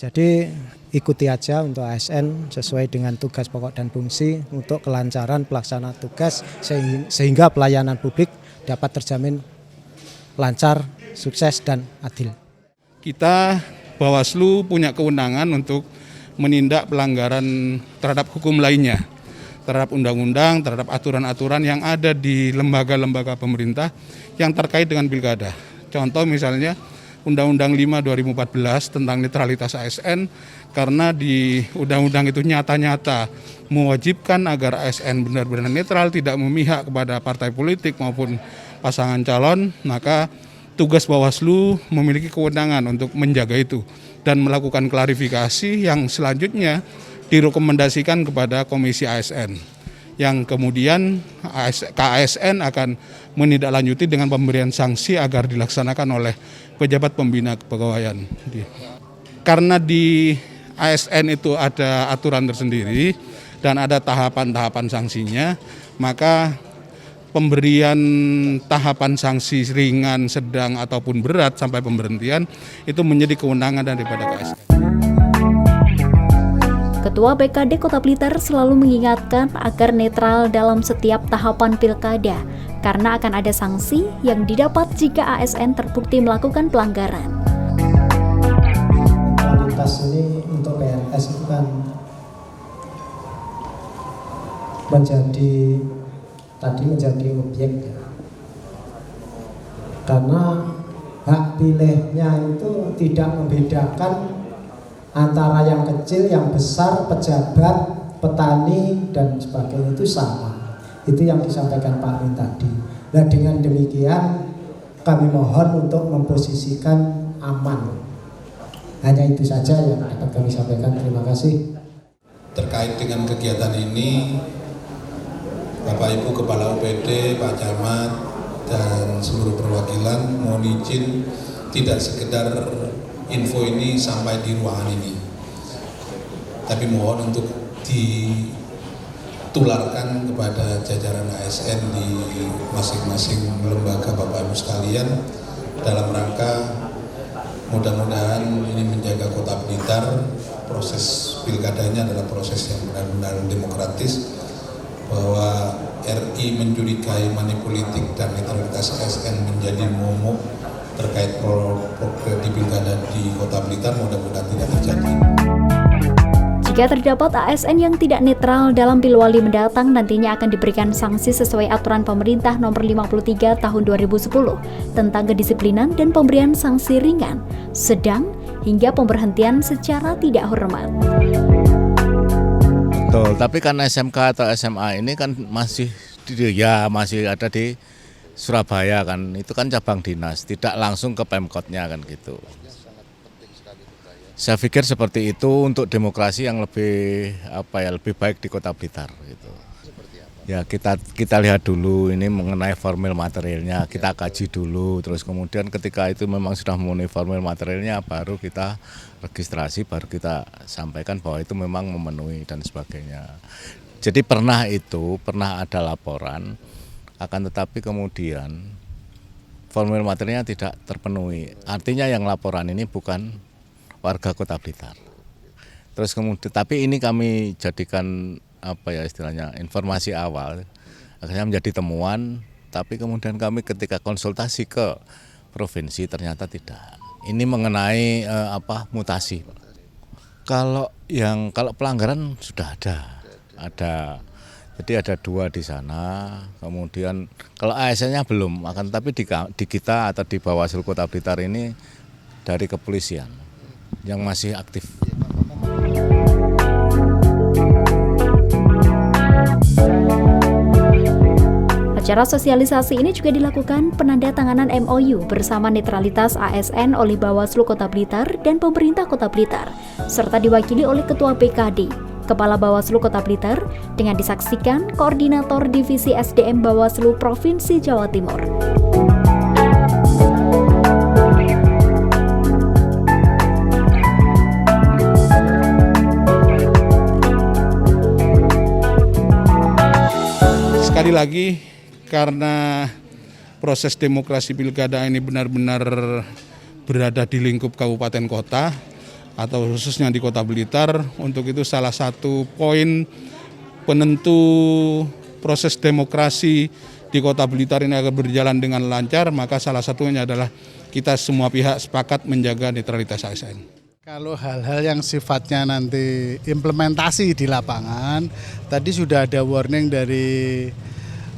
Jadi ikuti aja untuk ASN sesuai dengan tugas pokok dan fungsi untuk kelancaran pelaksanaan tugas sehingga pelayanan publik dapat terjamin lancar, sukses dan adil. Kita Bawaslu punya kewenangan untuk menindak pelanggaran terhadap hukum lainnya, terhadap undang-undang, terhadap aturan-aturan yang ada di lembaga-lembaga pemerintah yang terkait dengan pilkada. Contoh misalnya Undang-Undang 5 2014 tentang netralitas ASN, karena di undang-undang itu nyata-nyata mewajibkan agar ASN benar-benar netral, tidak memihak kepada partai politik maupun pasangan calon, maka tugas Bawaslu memiliki kewenangan untuk menjaga itu dan melakukan klarifikasi yang selanjutnya direkomendasikan kepada Komisi ASN, yang kemudian KASN akan menindaklanjuti dengan pemberian sanksi agar dilaksanakan oleh pejabat pembina kepegawaian. Karena di ASN itu ada aturan tersendiri dan ada tahapan-tahapan sanksinya, maka pemberian tahapan sanksi ringan, sedang ataupun berat sampai pemberhentian itu menjadi kewenangan daripada KASN. Ketua BKD Kota Blitar selalu mengingatkan agar netral dalam setiap tahapan pilkada, karena akan ada sanksi yang didapat jika ASN terbukti melakukan pelanggaran. Netralitas ini untuk PNS itu kan menjadi objek, karena hak pilihnya itu tidak membedakan antara yang kecil, yang besar, pejabat, petani, dan sebagainya, itu sama. Itu yang disampaikan Pak Min tadi. Nah, dengan demikian kami mohon untuk memposisikan aman. Hanya itu saja yang dapat kami sampaikan. Terima kasih. Terkait dengan kegiatan ini, Bapak Ibu Kepala UPD, Pak Camat, dan seluruh perwakilan mohon izin tidak sekedar info ini sampai di ruangan ini, tapi mohon untuk ditularkan kepada jajaran ASN di masing-masing lembaga Bapak Ibu sekalian, dalam rangka mudah-mudahan ini menjaga Kota Blitar. Proses pilkadanya adalah proses yang benar-benar demokratis, bahwa RI mencurigai manipolitik dan netralitas ASN menjadi momok terkait program di pilkada di Kota Blitar, mudah-mudahan tidak terjadi. Jika terdapat ASN yang tidak netral dalam Pilwali mendatang, nantinya akan diberikan sanksi sesuai aturan pemerintah nomor 53 tahun 2010 tentang kedisiplinan dan pemberian sanksi ringan, sedang, hingga pemberhentian secara tidak hormat. Betul, tapi kan SMK atau SMA ini kan masih ada di Surabaya kan, itu kan cabang dinas, tidak langsung ke Pemkotnya kan gitu. Saya pikir seperti itu untuk demokrasi yang lebih baik di Kota Blitar gitu. Ya kita lihat dulu ini mengenai formil materialnya, kita kaji dulu, terus kemudian ketika itu memang sudah memenuhi formil materialnya, baru kita registrasi, baru kita sampaikan bahwa itu memang memenuhi dan sebagainya. Jadi pernah ada laporan, akan tetapi kemudian formil materialnya tidak terpenuhi. Artinya yang laporan ini bukan warga Kota Blitar. Terus kemudian, tapi ini kami jadikan istilahnya informasi awal, akhirnya menjadi temuan, tapi kemudian kami ketika konsultasi ke provinsi ternyata tidak. Ini mengenai mutasi. Kalau pelanggaran sudah ada. Jadi ada 2 di sana, kemudian kalau ASN-nya belum, akan tapi di kita atau di Bawaslu Kota Blitar ini dari kepolisian yang masih aktif. Acara sosialisasi ini juga dilakukan penandatanganan MOU bersama netralitas ASN oleh Bawaslu Kota Blitar dan pemerintah Kota Blitar, serta diwakili oleh Ketua BKD, Kepala Bawaslu Kota Blitar, dengan disaksikan Koordinator Divisi SDM Bawaslu Provinsi Jawa Timur. Sekali lagi, karena proses demokrasi pilkada ini benar-benar berada di lingkup kabupaten kota, atau khususnya di Kota Blitar. Untuk itu salah satu poin penentu proses demokrasi di Kota Blitar ini agar berjalan dengan lancar, maka salah satunya adalah kita semua pihak sepakat menjaga netralitas ASN. Kalau hal-hal yang sifatnya nanti implementasi di lapangan, tadi sudah ada warning dari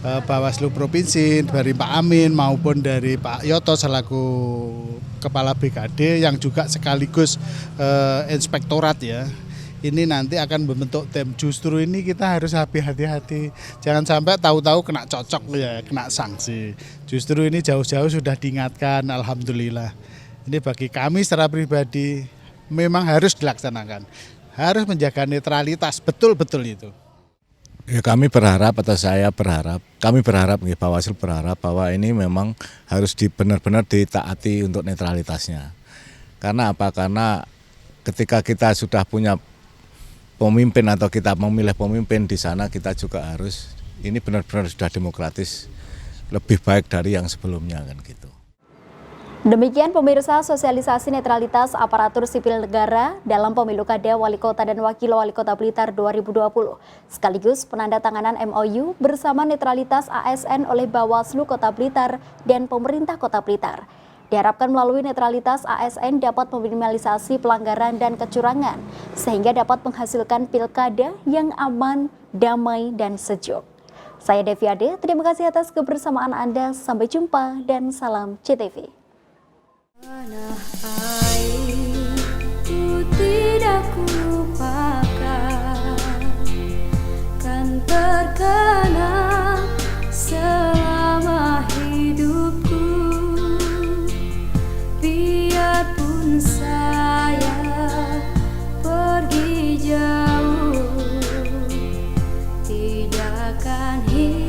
Bawaslu Provinsi, dari Pak Amin maupun dari Pak Yoto selaku Kepala BKD yang juga sekaligus inspektorat ya. Ini nanti akan membentuk tim. Justru ini kita harus hati-hati. Jangan sampai tahu-tahu kena cocok ya, kena sanksi. Justru ini jauh-jauh sudah diingatkan, alhamdulillah. Ini bagi kami secara pribadi memang harus dilaksanakan. Harus menjaga netralitas, betul-betul itu. Ya kami berharap atau saya berharap, kami berharap, Bawaslu berharap bahwa ini memang harus benar-benar ditaati untuk netralitasnya. Karena apa? Karena ketika kita sudah punya pemimpin atau kita memilih pemimpin di sana, kita juga harus ini benar-benar sudah demokratis, lebih baik dari yang sebelumnya kan gitu. Demikian pemirsa sosialisasi netralitas aparatur sipil negara dalam pemilu kada wali kota dan wakil wali kota Blitar 2020. Sekaligus penandatanganan MOU bersama netralitas ASN oleh Bawaslu Kota Blitar dan pemerintah Kota Blitar. Diharapkan melalui netralitas ASN dapat meminimalisasi pelanggaran dan kecurangan sehingga dapat menghasilkan pilkada yang aman, damai, dan sejuk. Saya Devi Ade, terima kasih atas kebersamaan Anda. Sampai jumpa dan salam CTV. Tanah air ku tidak kulupakan, kan terkenang selama hidupku. Biarpun saya pergi jauh, tidak akan hilang